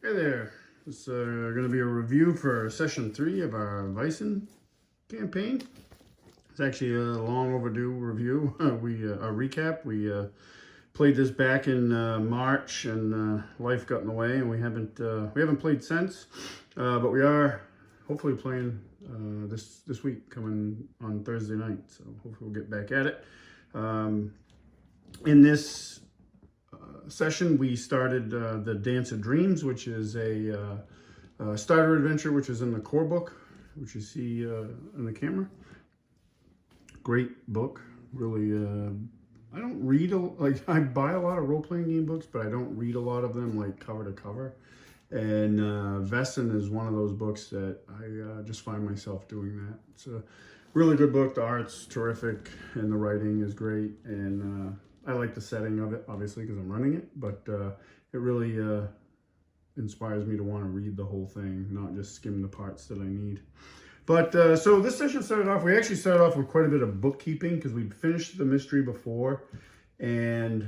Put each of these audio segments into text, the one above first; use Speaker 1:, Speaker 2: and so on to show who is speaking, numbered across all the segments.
Speaker 1: Hey there. It's going to be a review for session 3 of our Vaesen campaign. It's actually a long overdue review. A recap. We played this back in March, and life got in the way, and we haven't played since. But we are hopefully playing this week, coming on Thursday night. So hopefully we'll get back at it. In this session, we started the Dance of Dreams, which is a starter adventure, which is in the core book, which you see in the camera. Great book, really. I don't read I buy a lot of role-playing game books, but I don't read a lot of them like cover to cover. And Vaesen is one of those books that I just find myself doing that. It's a really good book. The art's terrific, and the writing is great, and I like the setting of it, obviously, because I'm running it, but it really inspires me to want to read the whole thing, not just skim the parts that I need. But so this session we actually started off with quite a bit of bookkeeping, because we'd finished the mystery before, and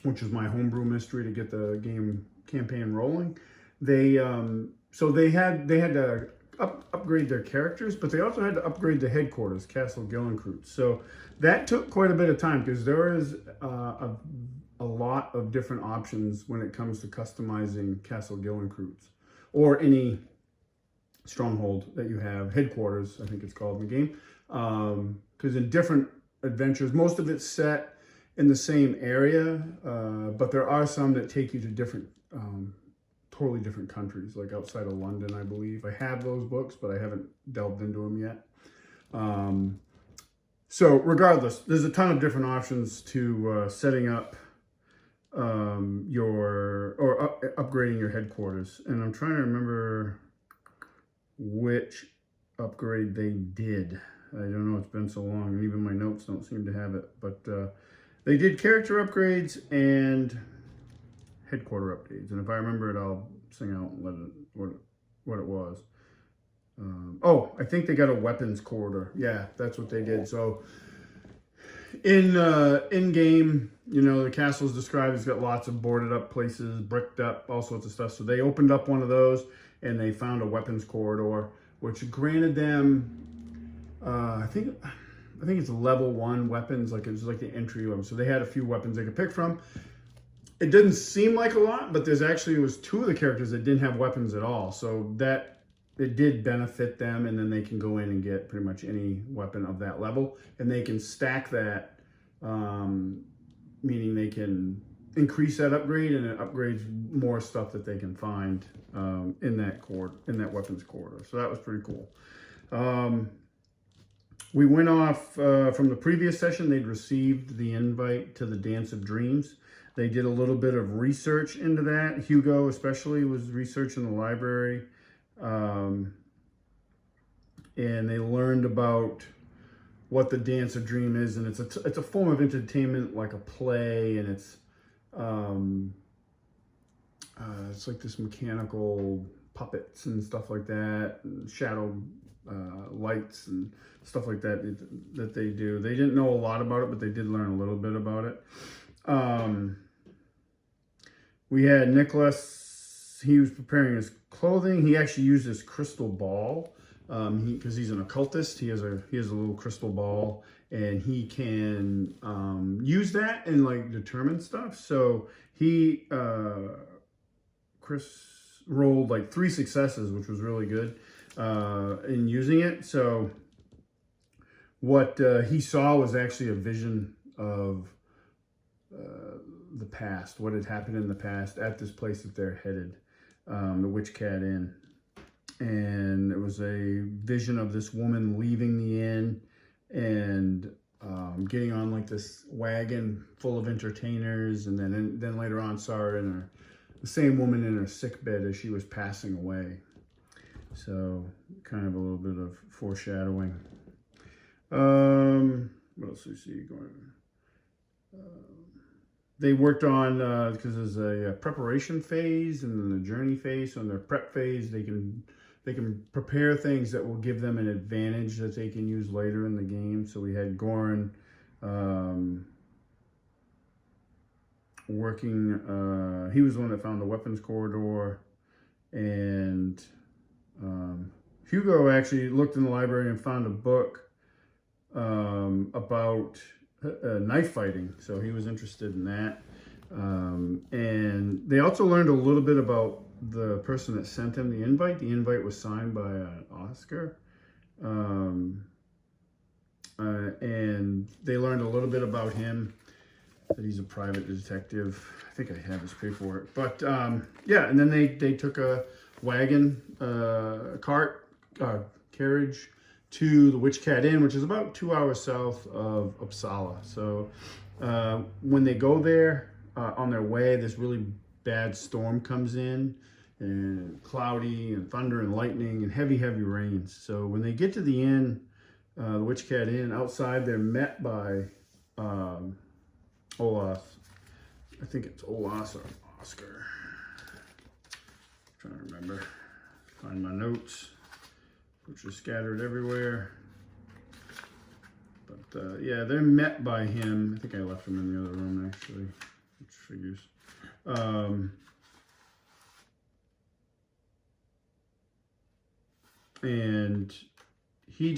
Speaker 1: which is my homebrew mystery to get the game campaign rolling. They had to upgrade their characters, but they also had to upgrade the headquarters, Castle Gillencrute. So that took quite a bit of time, because there is a lot of different options when it comes to customizing Castle Gillencrute, or any stronghold that you have, headquarters, I think it's called in the game. Because in different adventures, most of it's set in the same area, but there are some that take you to different totally different countries, like outside of London, I believe. I have those books, but I haven't delved into them yet. So regardless, there's a ton of different options to setting up upgrading your headquarters. And I'm trying to remember which upgrade they did. I don't know, it's been so long, and even my notes don't seem to have it. But they did character upgrades and headquarter updates, and if I remember it, I'll sing out and let it what it was. Oh, I think they got a weapons corridor. Yeah, that's what they did. So in game, you know, the castle's described. It's got lots of boarded up places, bricked up, all sorts of stuff. So they opened up one of those, and they found a weapons corridor, which granted them I think it's level 1 weapons. Like, it was like the entry level. So they had a few weapons they could pick from. It didn't seem like a lot, but it was 2 of the characters that didn't have weapons at all. So that it did benefit them, and then they can go in and get pretty much any weapon of that level, and they can stack that, meaning they can increase that upgrade, and it upgrades more stuff that they can find in that weapons corridor. So that was pretty cool. We went off from the previous session. They'd received the invite to the Dance of Dreams. They did a little bit of research into that. Hugo especially was researching the library. And they learned about what the Dance of Dream is. And it's a form of entertainment, like a play. And it's like this mechanical puppets and stuff like that, and shadow lights and stuff like that that they do. They didn't know a lot about it, but they did learn a little bit about it. We had Nicholas. He was preparing his clothing. He actually used his crystal ball, because he's an occultist. He has a little crystal ball, and he can use that and like determine stuff. So Chris rolled like 3 successes, which was really good in using it. So what he saw was actually a vision of the past, what had happened in the past at this place that they're headed, the Witch Cat Inn. And it was a vision of this woman leaving the inn and getting on like this wagon full of entertainers, and then later on saw her the same woman in her sick bed as she was passing away. So kind of a little bit of foreshadowing. What else do we see going on? They worked on, because there's a preparation phase and then the journey phase. So in their prep phase, they can prepare things that will give them an advantage that they can use later in the game. So we had Goran working, he was the one that found the weapons corridor, and Hugo actually looked in the library and found a book about knife fighting, so he was interested in that. And they also learned a little bit about the person that sent him the invite. The invite was signed by Oscar. And they learned a little bit about him, that he's a private detective. I think I have his paperwork. But yeah, and then they took a wagon, carriage to the Witch Cat Inn, which is about 2 hours south of Uppsala. So when they go there, on their way, this really bad storm comes in, and cloudy and thunder and lightning and heavy rains. So when they get to the inn, the Witch Cat Inn, outside they're met by Olaf. I think it's Olaf or Oscar. I'm trying to remember. Find my notes, which are scattered everywhere. But yeah, they're met by him. I think I left him in the other room, actually, which figures. And he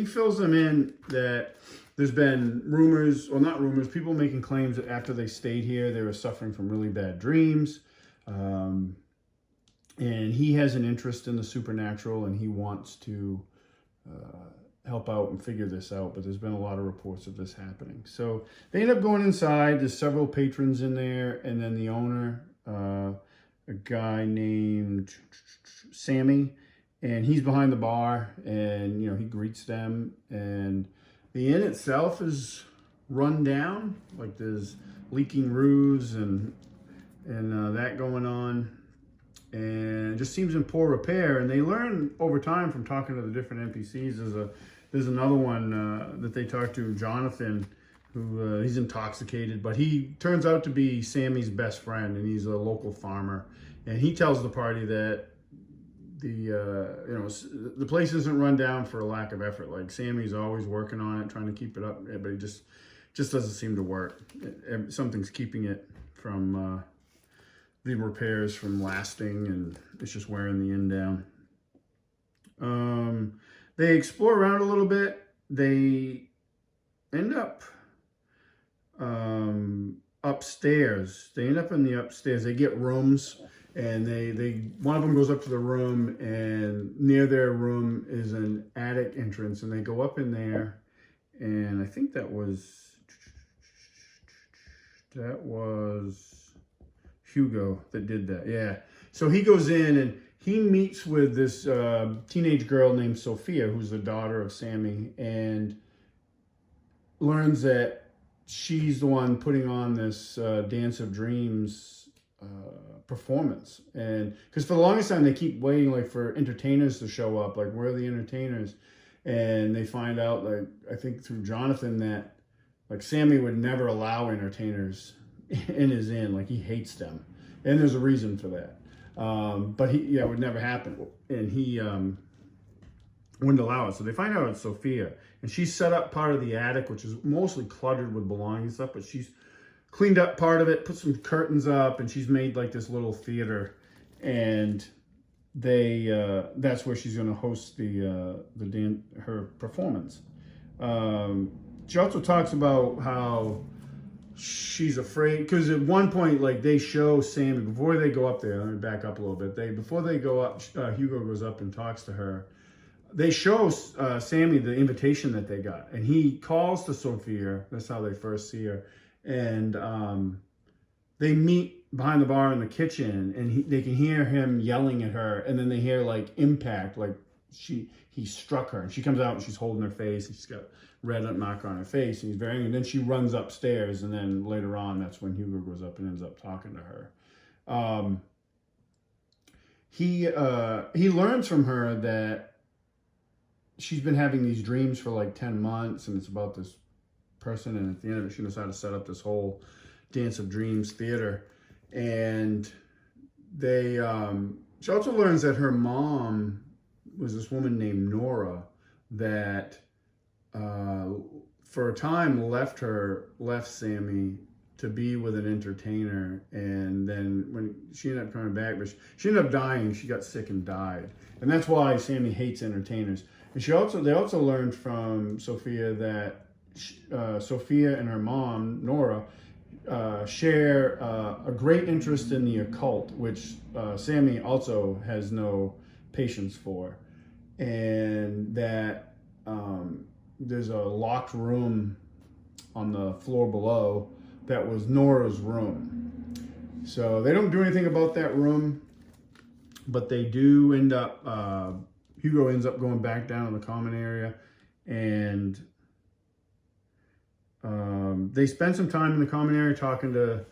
Speaker 1: fills them in that there's been rumors, well, not rumors, people making claims that after they stayed here, they were suffering from really bad dreams. And he has an interest in the supernatural, and he wants to help out and figure this out, but there's been a lot of reports of this happening. So they end up going inside. There's several patrons in there, and then the owner, a guy named Sammy, and he's behind the bar, and he greets them. And the inn itself is run down, like there's leaking roofs and that going on, and it just seems in poor repair. And they learn over time from talking to the different NPCs. There's another one that they talk to, Jonathan, who he's intoxicated, but he turns out to be Sammy's best friend, and he's a local farmer. And he tells the party that the place isn't run down for a lack of effort. Like, Sammy's always working on it, trying to keep it up, but it just doesn't seem to work. Something's keeping it from the repairs from lasting, and it's just wearing the inn down. They explore around a little bit. They end up upstairs. They end up in the upstairs. They get rooms, and one of them goes up to the room, and near their room is an attic entrance, and they go up in there, and I think that was Hugo that did that. Yeah. So he goes in, and he meets with this teenage girl named Sophia, who's the daughter of Sammy, and learns that she's the one putting on this Dance of Dreams performance. And because for the longest time they keep waiting, like, for entertainers to show up, like, where are the entertainers? And they find out, like, I think through Jonathan, that, like, Sammy would never allow entertainers in his inn. Like, he hates them, and there's a reason for that. But it would never happen, and he wouldn't allow it. So they find out it's Sophia, and she's set up part of the attic, which is mostly cluttered with belongings and stuff, but she's cleaned up part of it, put some curtains up, and she's made like this little theater, and that's where she's going to host her performance. She also talks about how she's afraid, because at one point, like, they show Sammy before they go up there. Let me back up a little bit. Before they go up, Hugo goes up and talks to her. They show Sammy the invitation that they got, and he calls to Sophia. That's how they first see her. And they meet behind the bar in the kitchen, and they can hear him yelling at her, and then they hear, like, impact, like he struck her, and she comes out and she's holding her face, and she's got red mark on her face, and he's very angry. And then she runs upstairs, and then later on, that's when Hugo goes up and ends up talking to her. He learns from her that she's been having these dreams for like 10 months, and it's about this person, and at the end of it, she knows how to set up this whole Dance of Dreams theater. And she also learns that her mom was this woman named Nora that for a time left Sammy to be with an entertainer, and then when she ended up coming back, but she ended up dying. She got sick and died, and that's why Sammy hates entertainers. And they also learned from Sophia that Sophia and her mom Nora share a great interest in the occult, which Sammy also has no patience for, and that there's a locked room on the floor below that was Nora's room. So they don't do anything about that room, but they do end up, Hugo ends up going back down in the common area, and they spend some time in the common area talking to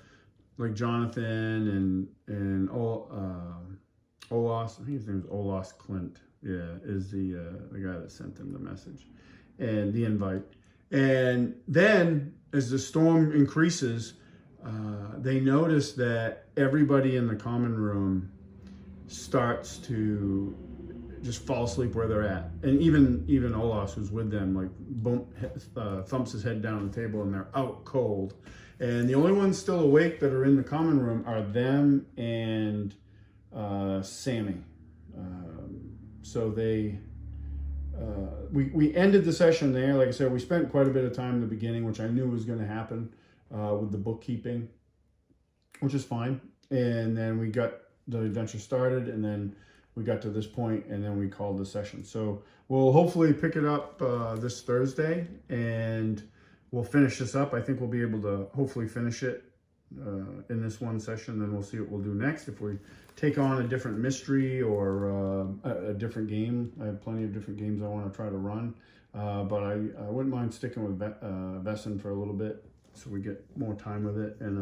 Speaker 1: like Jonathan and Olas. I think his name is Olas Clint. Yeah, is the guy that sent them the message and the invite. And then as the storm increases, they notice that everybody in the common room starts to just fall asleep where they're at. And even Olas, who's with them, like boom, thumps his head down on the table, and they're out cold. And the only ones still awake that are in the common room are them and Sammy. So they, we ended the session there. Like I said, we spent quite a bit of time in the beginning, which I knew was going to happen with the bookkeeping, which is fine. And then we got the adventure started, and then we got to this point, and then we called the session. So we'll hopefully pick it up this Thursday, and we'll finish this up. I think we'll be able to hopefully finish it in this one session. Then we'll see what we'll do next. If we take on a different mystery or a different game, I have plenty of different games I want to try to run. But I wouldn't mind sticking with Vaesen for a little bit so we get more time with it. And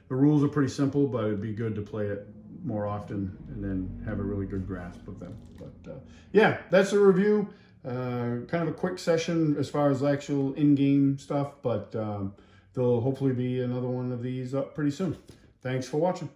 Speaker 1: the rules are pretty simple, but it'd be good to play it more often and then have a really good grasp of them. But yeah, that's a review. Kind of a quick session as far as actual in-game stuff, but there'll hopefully be another one of these up pretty soon. Thanks for watching.